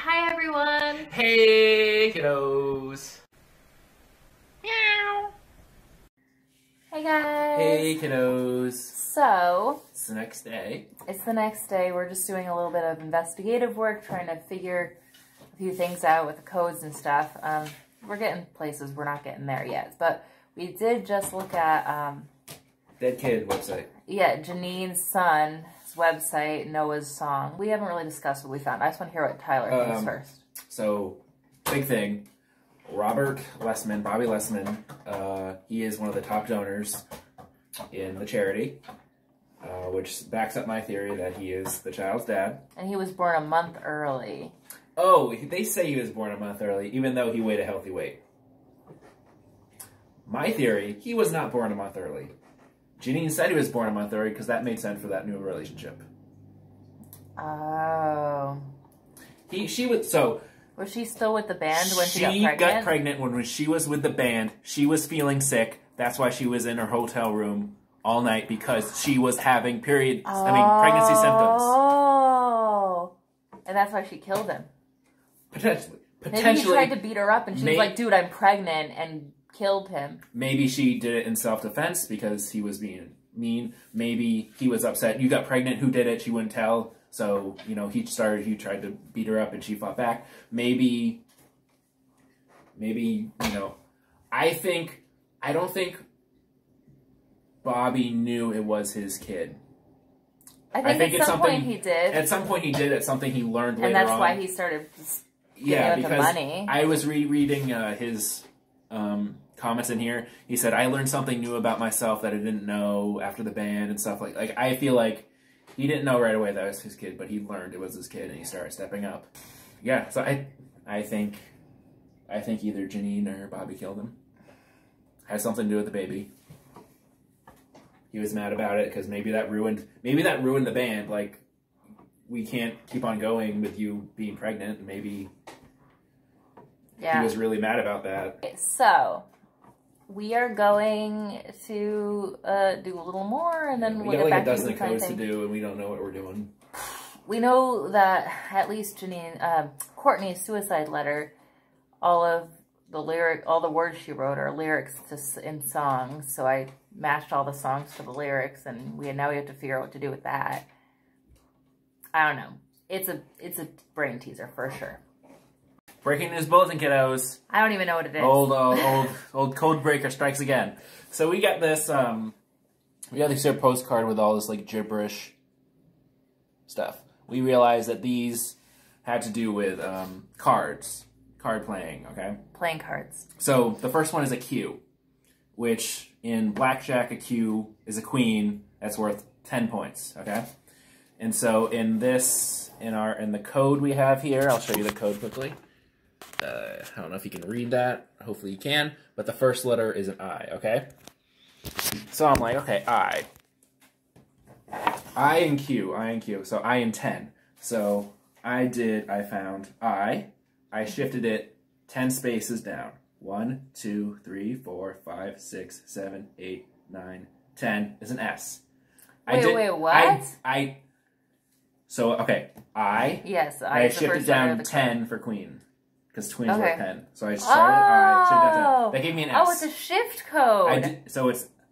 Hi everyone! Hey kiddos! Meow! Hey guys! Hey kiddos! So, It's the next day. it's the next day. We're just doing a little bit of investigative work, trying to figure a few things out with the codes and stuff. We're getting places, we're not getting there yet. But we did just look at, Dead Kid website. yeah, Janine's son's website, Noah's Song. We haven't really discussed what we found. I just want to hear what Tyler thinks first. So, big thing. Robert Lessman, Bobby Lessman, he is one of the top donors in the charity, which backs up my theory that he is the child's dad. And he was born a month early. Oh, they say he was born a month early, even though he weighed a healthy weight. My theory, he was not born a month early. Janine said he was born a month early because that made sense for that new relationship. Oh. She was, so... Was she still with the band when she got pregnant? She got pregnant when she was with the band. She was feeling sick. That's why she was in her hotel room all night, because she was having pregnancy symptoms. Oh. And that's why she killed him. Potentially. Maybe he tried to beat her up and she was like, dude, I'm pregnant, and killed him. Maybe she did it in self-defense because he was being mean. Maybe he was upset. You got pregnant. Who did it? She wouldn't tell. So, you know, he tried to beat her up and she fought back. Maybe, you know, I don't think Bobby knew it was his kid. I think at some point he did. At some point he did. It's something he learned later on. And that's why he started giving with the money. I was rereading his comments in here. He said, I learned something new about myself that I didn't know after the band and stuff like I feel like he didn't know right away that was his kid, but he learned it was his kid and he started stepping up. Yeah, so I think either Janine or Bobby killed him. Has something to do with the baby. He was mad about it because maybe that ruined the band. Like, we can't keep on going with you being pregnant. Maybe he was really mad about that. So we are going to do a little more, and then we got like a dozen of codes to do, and we don't know what we're doing. We know that at least Courtney's suicide letter, all the words she wrote are lyrics in songs. So I matched all the songs to the lyrics, and now we have to figure out what to do with that. I don't know. It's a brain teaser for sure. Breaking news bulletin, kiddos. I don't even know what it is. Old code breaker strikes again. So we got this here postcard with all this like gibberish stuff. We realized that these had to do with card playing, okay? Playing cards. So the first one is a Q, which in blackjack a Q is a queen that's worth 10 points, okay? And so in the code we have here, I'll show you the code quickly. I don't know if you can read that. Hopefully you can. But the first letter is an I, okay? So I'm like, okay, I and Q. So I and 10. So I found I shifted it 10 spaces down. 1, 2, 3, 4, 5, 6, 7, 8, 9, 10 is an S. Wait, what? So, okay, Yes, I shifted down 10 for queen. Because queen's worth 10. So I started I shifted down 10. That gave me an S. Oh, it's a shift code.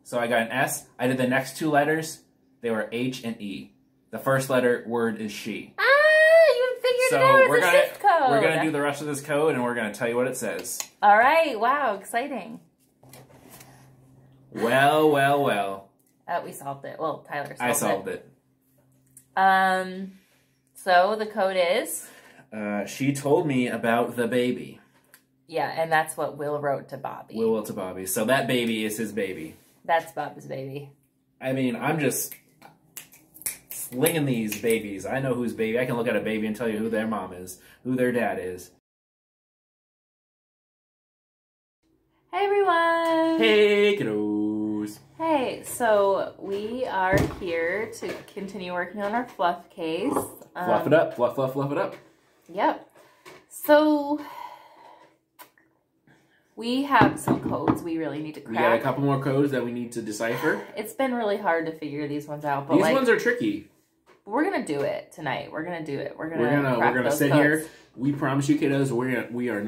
So I got an S. I did the next two letters. They were H and E. The first word is she. Ah, you figured it out. It's a shift code. We're going to do the rest of this code, and we're going to tell you what it says. All right. Wow, exciting. Well. We solved it. Well, Tyler solved it. I solved it. So the code is? She told me about the baby. Yeah, and that's what Will wrote to Bobby. Will wrote to Bobby. So that baby is his baby. That's Bob's baby. I mean, I'm just slinging these babies. I know whose baby. I can look at a baby and tell you who their mom is, who their dad is. Hey, everyone. Hey, kiddos. Hey, so we are here to continue working on our fluff case. Fluff it up. Fluff it up. Yep. So we have some codes we really need to crack. We got a couple more codes that we need to decipher. It's been really hard to figure these ones out. But these ones are tricky. We're gonna do it tonight. We're gonna do it. We're gonna sit codes. here. We promise you, kiddos, we're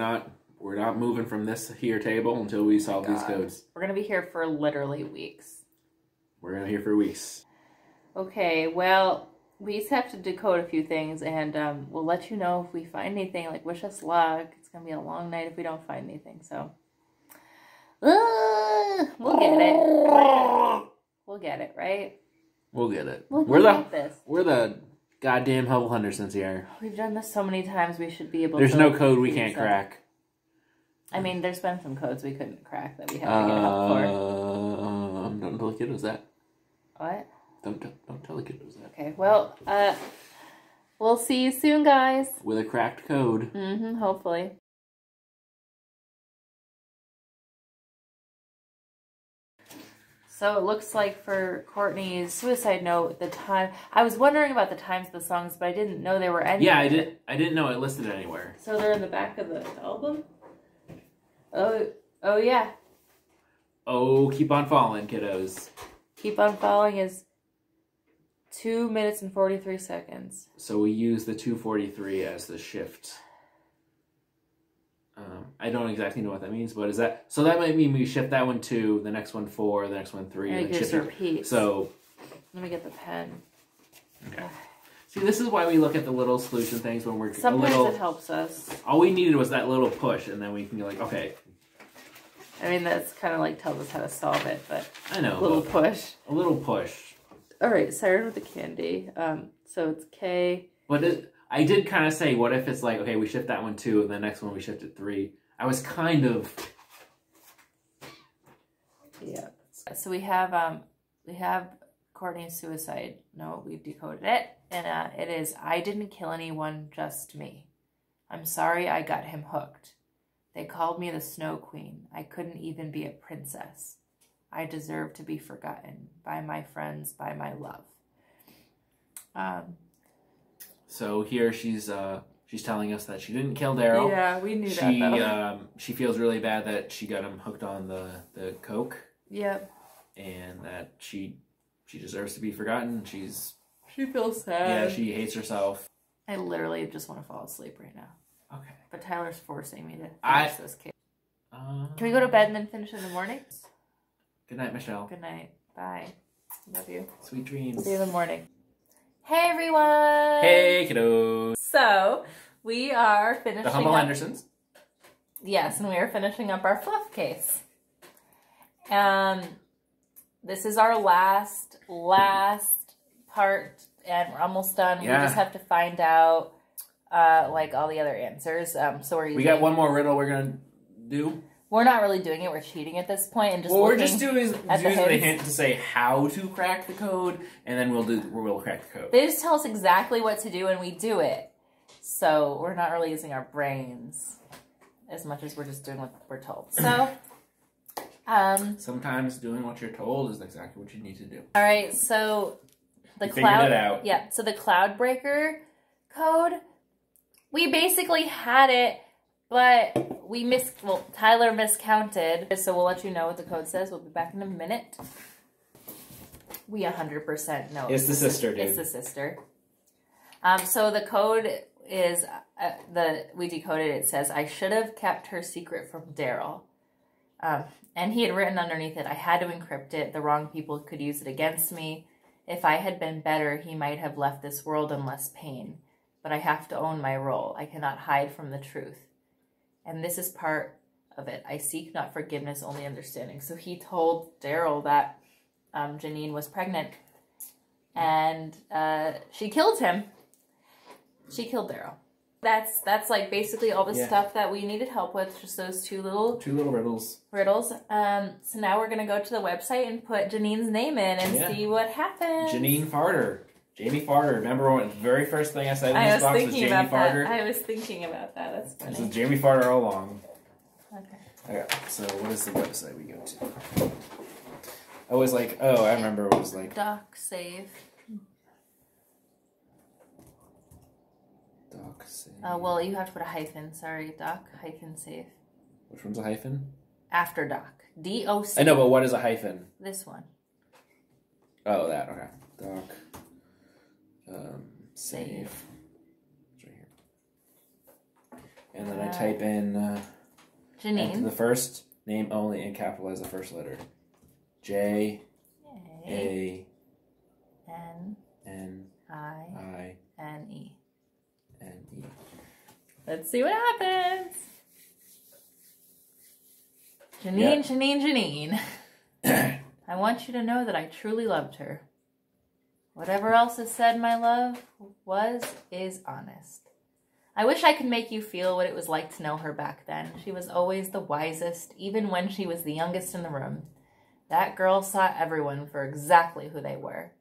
not moving from this here table until we solve these codes. We're gonna be here for literally weeks. We're gonna be here for weeks. Okay, well, we just have to decode a few things, and we'll let you know if we find anything. Like, wish us luck. It's gonna be a long night if we don't find anything. So, we'll get it. We'll get it, right? We'll get it. We're the goddamn Hubble Hendersons here. We've done this so many times. We should be able. There's to no code we can't crack. I mean, there's been some codes we couldn't crack that we had to get help for. Don't tell the kiddos that. What? Don't tell the kiddos that. Okay, well, we'll see you soon, guys. With a cracked code. Hopefully. So it looks like for Courtney's suicide note, the time... I was wondering about the times of the songs, but I didn't know there were any. Yeah, I didn't know it listed anywhere. So they're in the back of the album? Oh yeah. Oh, keep on falling, kiddos. Keep on Falling is 2 minutes and 43 seconds. So we use the 2:43 as the shift. I don't exactly know what that means, but is that... So that might mean we shift that one 2, the next one 4, the next one 3, and and it just repeats. So... Let me get the pen. Okay. See, this is why we look at the little solution things when we're Sometimes it helps us. All we needed was that little push, and then we can be like, okay. I mean, that's kind of like tells us how to solve it, but... I know. A little push. A little push. All right, Siren with the candy. So it's K. But I did kind of say, what if it's like, okay, we shift that one 2, and the next one we shift it 3. I was kind of... Yeah. So we have Courtney's suicide note. We've decoded it. And it is, I didn't kill anyone, just me. I'm sorry I got him hooked. They called me the Snow Queen. I couldn't even be a princess. I deserve to be forgotten by my friends, by my love. So here she's telling us that she didn't kill Daryl. Yeah, we knew that though. She feels really bad that she got him hooked on the coke. Yep. And that she deserves to be forgotten. She feels sad. Yeah, she hates herself. I literally just want to fall asleep right now. Okay. But Tyler's forcing me to finish this cake. Can we go to bed and then finish in the morning? Good night, Michelle. Good night. Bye. Love you. Sweet dreams. See you in the morning. Hey, everyone. Hey, kiddos. So, we are finishing the Hubble Hendersons. Yes, and we are finishing up our Fluf case. This is our last part, and we're almost done. Yeah. We just have to find out, like, all the other answers. So we got one more riddle we're going to do. We're not really doing it. We're cheating at this point, and just we're just using the hint to say how to crack the code, and then we'll crack the code. They just tell us exactly what to do, and we do it. So we're not really using our brains as much as we're just doing what we're told. So, sometimes doing what you're told is exactly what you need to do. All right. So the figured it out. Yeah. So the cloud breaker code, we basically had it. But Tyler miscounted, so we'll let you know what the code says. We'll be back in a minute. We 100% know. It's the sister, dude. It's the sister. So the code is, we decoded it. It says, I should have kept her secret from Daryl. And he had written underneath it, I had to encrypt it. The wrong people could use it against me. If I had been better, he might have left this world in less pain. But I have to own my role. I cannot hide from the truth. And this is part of it. I seek not forgiveness, only understanding. So he told Daryl that Janine was pregnant. And she killed him. She killed Daryl. That's like basically all the stuff that we needed help with. Just those two little riddles. So now we're going to go to the website and put Janine's name in and see what happens. Jamie Farter. Remember when the very first thing I said in this box was Jamie Farter? I was thinking about that. That's funny. This is Jamie Farter all along. Okay. So what is the website we go to? I was like, I remember it was like... Doc save. Doc save. Well, you have to put a hyphen. Sorry, doc hyphen save. Which one's a hyphen? After doc. D-O-C. I know, but what is a hyphen? This one. Oh, that. Okay. Doc. save. It's right here. And then I type in Janine. the first name only and capitalize the first letter. J A N I N E. Let's see what happens. Janine, Yep. Janine. I want you to know that I truly loved her. Whatever else is said, my love, is honest. I wish I could make you feel what it was like to know her back then. She was always the wisest, even when she was the youngest in the room. That girl saw everyone for exactly who they were.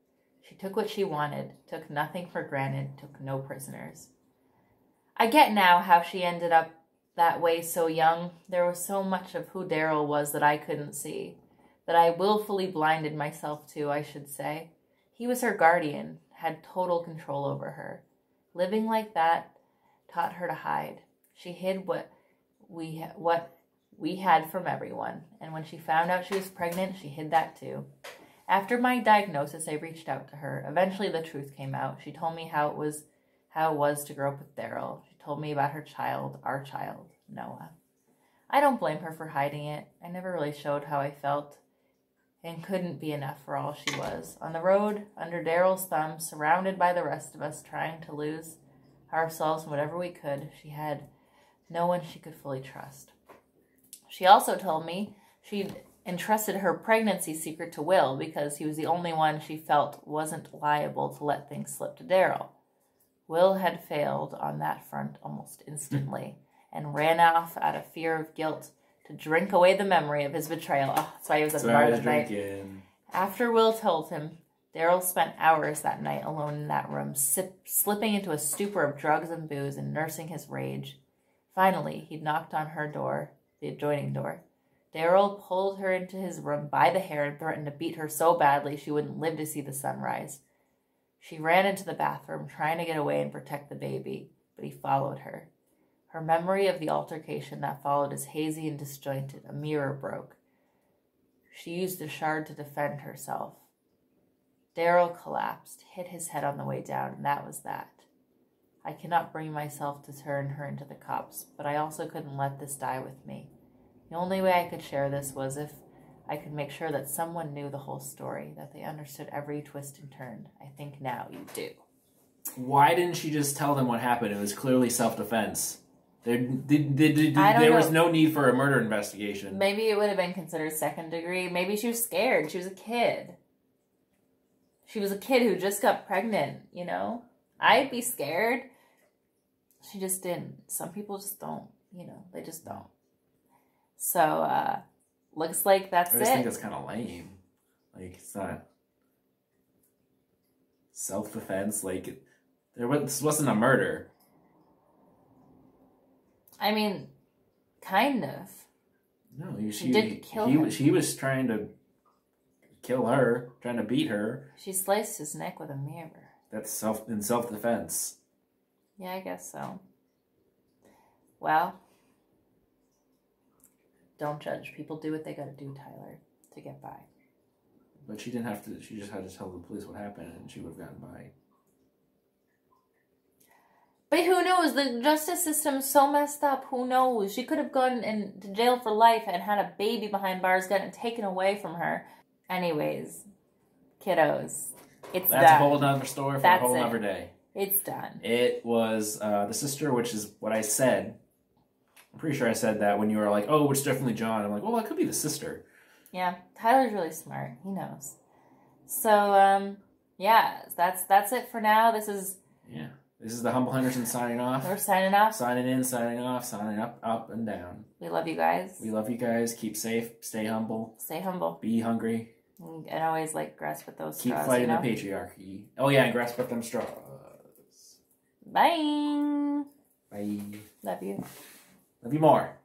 She took what she wanted, took nothing for granted, took no prisoners. I get now how she ended up that way so young. There was so much of who Daryl was that I couldn't see, that I willfully blinded myself to, I should say. He was her guardian, had total control over her. Living like that taught her to hide. She hid what we had from everyone, and when she found out she was pregnant, she hid that too. After my diagnosis, I reached out to her. Eventually, the truth came out. She told me how it was to grow up with Daryl. She told me about her child, our child, Noah. I don't blame her for hiding it. I never really showed how I felt and couldn't be enough for all she was. On the road, under Daryl's thumb, surrounded by the rest of us, trying to lose ourselves in whatever we could, she had no one she could fully trust. She also told me she'd entrusted her pregnancy secret to Will because he was the only one she felt wasn't liable to let things slip to Daryl. Will had failed on that front almost instantly and ran off out of fear of guilt to drink away the memory of his betrayal. Oh, that's why he was at the bar that night. After Will told him, Daryl spent hours that night alone in that room, slipping into a stupor of drugs and booze and nursing his rage. Finally, he knocked on her door, the adjoining door. Daryl pulled her into his room by the hair and threatened to beat her so badly she wouldn't live to see the sunrise. She ran into the bathroom, trying to get away and protect the baby, but he followed her. Her memory of the altercation that followed is hazy and disjointed. A mirror broke. She used the shard to defend herself. Daryl collapsed, hit his head on the way down, and that was that. I cannot bring myself to turn her into the cops, but I also couldn't let this die with me. The only way I could share this was if I could make sure that someone knew the whole story, that they understood every twist and turn. I think now you do. Why didn't she just tell them what happened? It was clearly self-defense. There was no need for a murder investigation. Maybe it would have been considered second degree. Maybe she was scared. She was a kid. She was a kid who just got pregnant, you know? I'd be scared. She just didn't. Some people just don't, you know? They just don't. So, looks like that's it. I just think that's kind of lame. Like, it's not self-defense. Like, this wasn't a murder. I mean, kind of. No, she didn't kill her. He was trying to kill her, trying to beat her. She sliced his neck with a mirror. That's self-defense. Yeah, I guess so. Well, don't judge. People do what they gotta do, Tyler, to get by. But she didn't have to. She just had to tell the police what happened, and she would have gotten by. But who knows? The justice system's so messed up. Who knows? She could have gone into jail for life and had a baby behind bars, gotten taken away from her. Anyways, kiddos, it's done. That's a whole other story for a whole other day. It's done. It was the sister, which is what I said. I'm pretty sure I said that when you were like, oh, it's definitely John. I'm like, well, that could be the sister. Yeah, Tyler's really smart. He knows. So, yeah, that's it for now. This is the Humble Henderson signing off. We're signing off. Signing in, signing off, signing up and down. We love you guys. We love you guys. Keep safe. Stay humble. Stay humble. Be hungry. And always, like, grasp at those straws. Keep fighting the patriarchy. Oh, yeah, and grasp at them straws. Bye. Bye. Love you. Love you more.